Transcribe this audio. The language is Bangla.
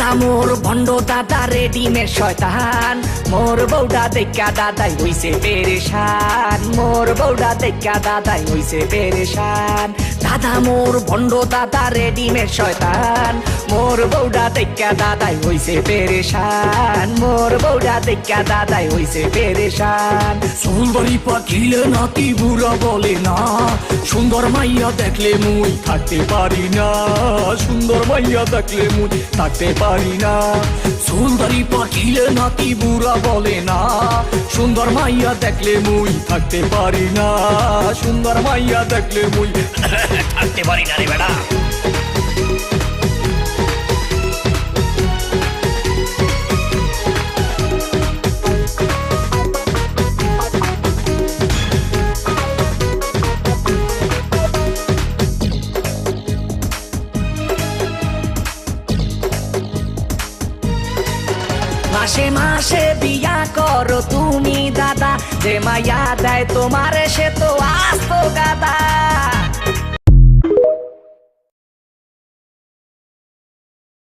দাদা মোর ভণ্ড দাদা রেডিমেড শয়তান, মোর বউডা দেখা দাদাই হইছে পেরেশান, মোর বউডা দেখা দাদাই হইছে পেরেশান। দাদা মোর ভণ্ড দাদা রেডিমেড শয়তান, মোর বউডা দেখা দাদাই হইছে পেরেশান, মোর বউডা দেখা দাদাই হইছে পেরেশান। সুন্দরী পাখিলে নাতি বুড়া বলে না, সুন্দর মাইয়া দেখলে মুই থাকতে পারি না, সুন্দর মাইয়া দেখলে মুই থাকতে পারি না। সুন্দরী পাখিলে নাতি বুড়া বলে না, সুন্দর মাইয়া দেখলে মুই থাকতে পারি না, সুন্দর মাইয়া দেখলে মুই থাকতে পারি না রে বেড়া। মাসে মাসে বিয়া করো তুমি দাদা, যে মাইয়া দেয় তোমারে সে তো আস্ত গাদা।